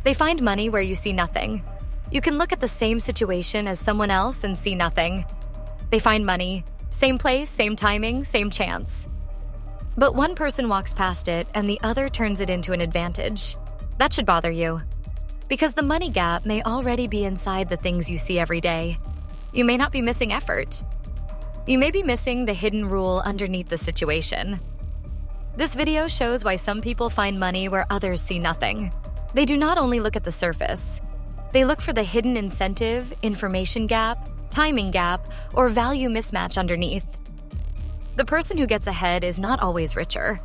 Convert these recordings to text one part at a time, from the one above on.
They find money where you see nothing. You can look at the same situation as someone else and see nothing. They find money, same place, same timing, same chance. But one person walks past it and the other turns it into an advantage. That should bother you. Because the money gap may already be inside the things you see every day. You may not be missing effort. You may be missing the hidden rule underneath the situation. This video shows why some people find money where others see nothing. They do not only look at the surface. They look for the hidden incentive, information gap, timing gap, or value mismatch underneath. The person who gets ahead is not always richer.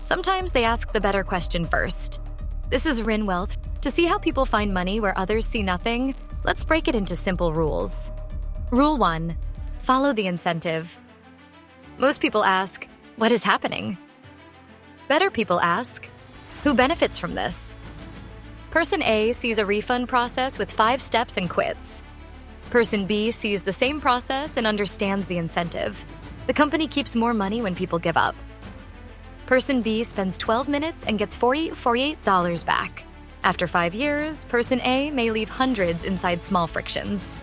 Sometimes they ask the better question first. This is RINH Wealth. To see how people find money where others see nothing, let's break it into simple rules. Rule 1. Follow the incentive. Most people ask, what is happening? Better people ask, who benefits from this? Person A sees a refund process with 5 steps and quits. Person B sees the same process and understands the incentive. The company keeps more money when people give up. Person B spends 12 minutes and gets $48 back. After 5 years, Person A may leave hundreds inside small frictions.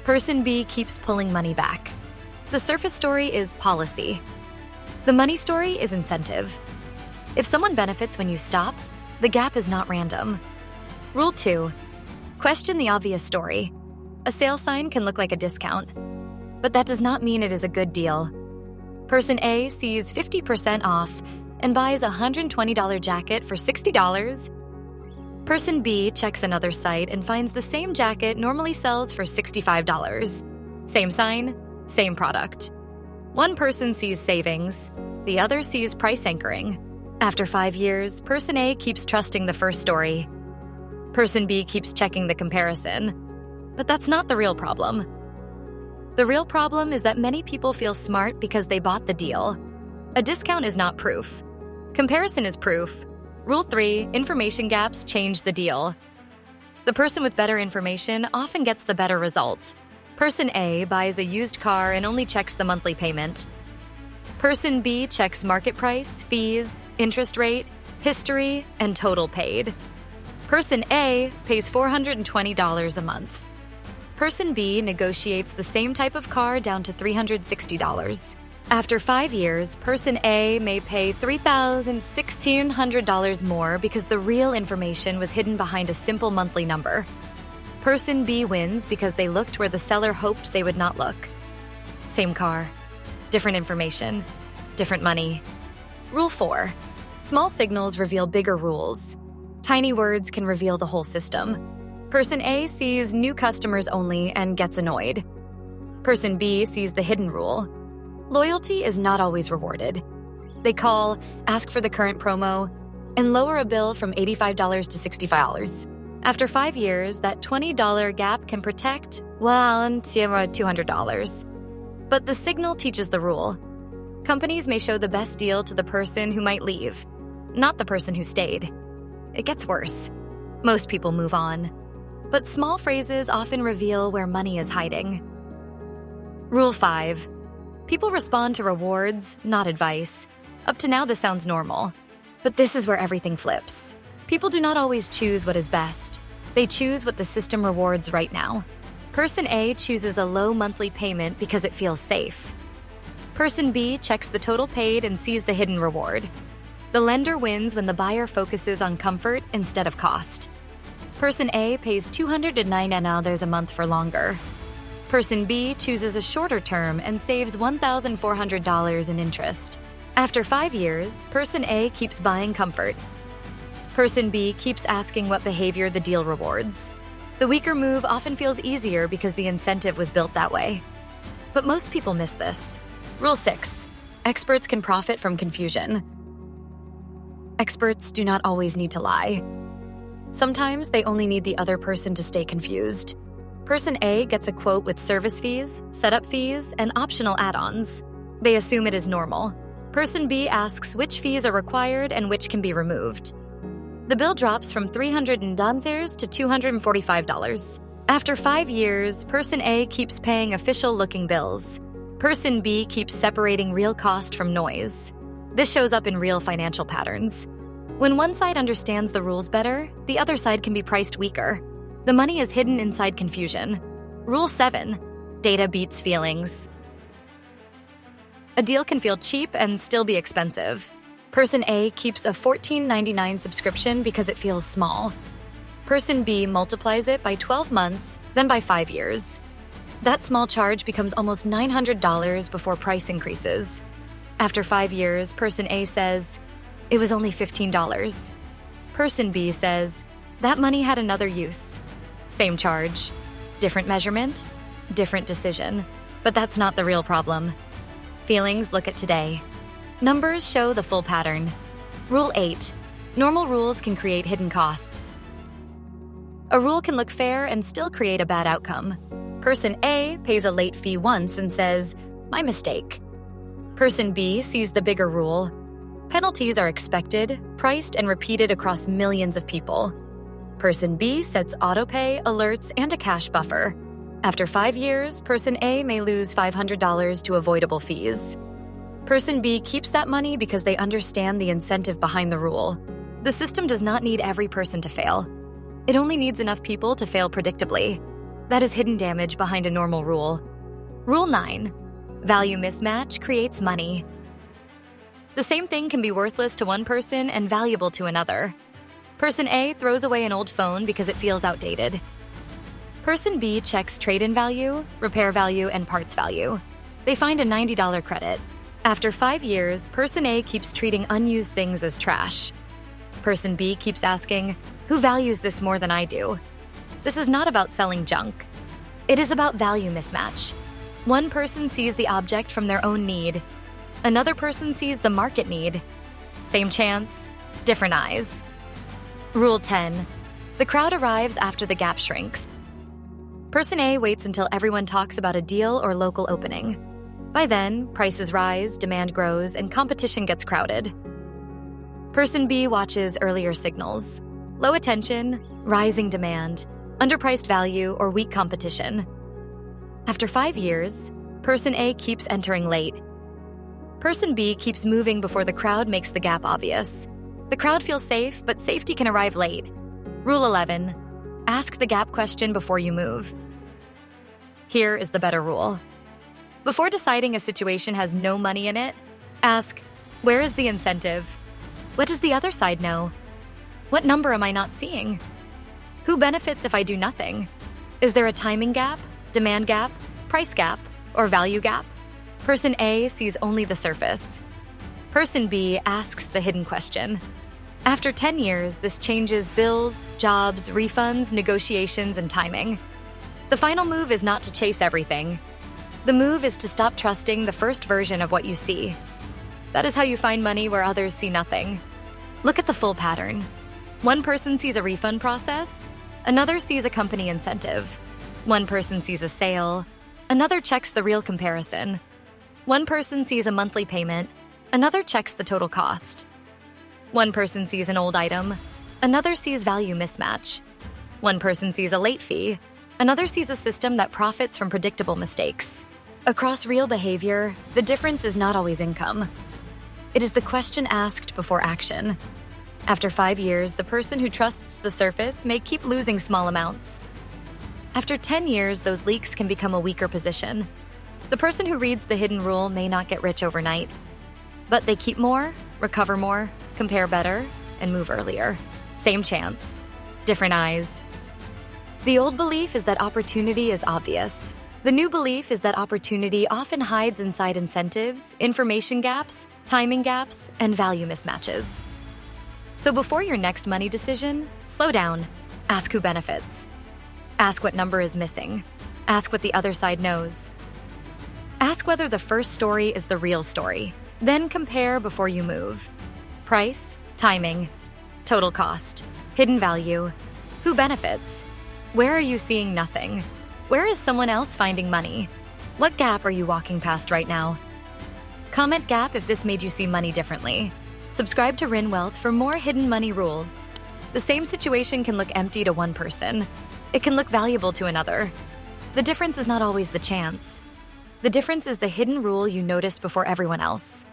Person B keeps pulling money back. The surface story is policy. The money story is incentive. If someone benefits when you stop, the gap is not random. Rule 2. Question the obvious story. A sale sign can look like a discount, but that does not mean it is a good deal. Person A sees 50% off and buys a $120 jacket for $60. Person B checks another site and finds the same jacket normally sells for $65. Same sign, same product. One person sees savings, the other sees price anchoring. After 5 years, Person A keeps trusting the first story. Person B keeps checking the comparison. But that's not the real problem. The real problem is that many people feel smart because they bought the deal. A discount is not proof. Comparison is proof. Rule 3, information gaps change the deal. The person with better information often gets the better result. Person A buys a used car and only checks the monthly payment. Person B checks market price, fees, interest rate, history, and total paid. Person A pays $420 a month. Person B negotiates the same type of car down to $360. After 5 years, Person A may pay $3,1,600 more because the real information was hidden behind a simple monthly number. Person B wins because they looked where the seller hoped they would not look. Same car, different information, different money. Rule 4. Small signals reveal bigger rules. Tiny words can reveal the whole system. Person A sees new customers only and gets annoyed. Person B sees the hidden rule. Loyalty is not always rewarded. They call, ask for the current promo, and lower a bill from $85 to $65. After 5 years, that $20 gap can protect, until $200. But the signal teaches the rule. Companies may show the best deal to the person who might leave, not the person who stayed. It gets worse. Most people move on. But small phrases often reveal where money is hiding. Rule 5. People respond to rewards, not advice. Up to now, this sounds normal. But this is where everything flips. People do not always choose what is best. They choose what the system rewards right now. Person A chooses a low monthly payment because it feels safe. Person B checks the total paid and sees the hidden reward. The lender wins when the buyer focuses on comfort instead of cost. Person A pays $209 a month for longer. Person B chooses a shorter term and saves $1,400 in interest. After 5 years, Person A keeps buying comfort. Person B keeps asking what behavior the deal rewards. The weaker move often feels easier because the incentive was built that way. But most people miss this. Rule 6. Experts can profit from confusion. Experts do not always need to lie. Sometimes they only need the other person to stay confused. Person A gets a quote with service fees, setup fees, and optional add-ons. They assume it is normal. Person B asks which fees are required and which can be removed. The bill drops from $300 to $245. After 5 years, Person A keeps paying official-looking bills. Person B keeps separating real cost from noise. This shows up in real financial patterns. When one side understands the rules better, the other side can be priced weaker. The money is hidden inside confusion. Rule 7. Data beats feelings. A deal can feel cheap and still be expensive. Person A keeps a $14.99 subscription because it feels small. Person B multiplies it by 12 months, then by 5 years. That small charge becomes almost $900 before price increases. After 5 years, Person A says, "It was only $15. Person B says, "That money had another use." Same charge, different measurement, different decision. But that's not the real problem. Feelings look at today. Numbers show the full pattern. Rule 8. Normal rules can create hidden costs. A rule can look fair and still create a bad outcome. Person A pays a late fee once and says, "My mistake." Person B sees the bigger rule. Penalties are expected, priced, and repeated across millions of people. Person B sets autopay, alerts, and a cash buffer. After 5 years, Person A may lose $500 to avoidable fees. Person B keeps that money because they understand the incentive behind the rule. The system does not need every person to fail. It only needs enough people to fail predictably. That is hidden damage behind a normal rule. Rule 9. Value mismatch creates money. The same thing can be worthless to one person and valuable to another. Person A throws away an old phone because it feels outdated. Person B checks trade-in value, repair value, and parts value. They find a $90 credit. After 5 years, Person A keeps treating unused things as trash. Person B keeps asking, "Who values this more than I do?" This is not about selling junk. It is about value mismatch. One person sees the object from their own need. Another person sees the market need. Same chance, different eyes. Rule 10. The crowd arrives after the gap shrinks. Person A waits until everyone talks about a deal or local opening. By then, prices rise, demand grows, and competition gets crowded. Person B watches earlier signals: low attention, rising demand, underpriced value, or weak competition. After 5 years, Person A keeps entering late. Person B keeps moving before the crowd makes the gap obvious. The crowd feels safe, but safety can arrive late. Rule 11. Ask the gap question before you move. Here is the better rule. Before deciding a situation has no money in it, ask, where is the incentive? What does the other side know? What number am I not seeing? Who benefits if I do nothing? Is there a timing gap, demand gap, price gap, or value gap? Person A sees only the surface. Person B asks the hidden question. After 10 years, this changes bills, jobs, refunds, negotiations, and timing. The final move is not to chase everything. The move is to stop trusting the first version of what you see. That is how you find money where others see nothing. Look at the full pattern. One person sees a refund process, another sees a company incentive. One person sees a sale, another checks the real comparison. One person sees a monthly payment, another checks the total cost. One person sees an old item, another sees value mismatch. One person sees a late fee, another sees a system that profits from predictable mistakes. Across real behavior, the difference is not always income. It is the question asked before action. After 5 years, the person who trusts the surface may keep losing small amounts. After 10 years, those leaks can become a weaker position. The person who reads the hidden rule may not get rich overnight, but they keep more, recover more, compare better, and move earlier. Same chance, different eyes. The old belief is that opportunity is obvious. The new belief is that opportunity often hides inside incentives, information gaps, timing gaps, and value mismatches. So before your next money decision, slow down. Ask who benefits. Ask what number is missing. Ask what the other side knows. Ask whether the first story is the real story. Then compare before you move. Price, timing, total cost, hidden value, who benefits? Where are you seeing nothing? Where is someone else finding money? What gap are you walking past right now? Comment gap if this made you see money differently. Subscribe to RINH Wealth for more hidden money rules. The same situation can look empty to one person. It can look valuable to another. The difference is not always the chance. The difference is the hidden rule you noticed before everyone else.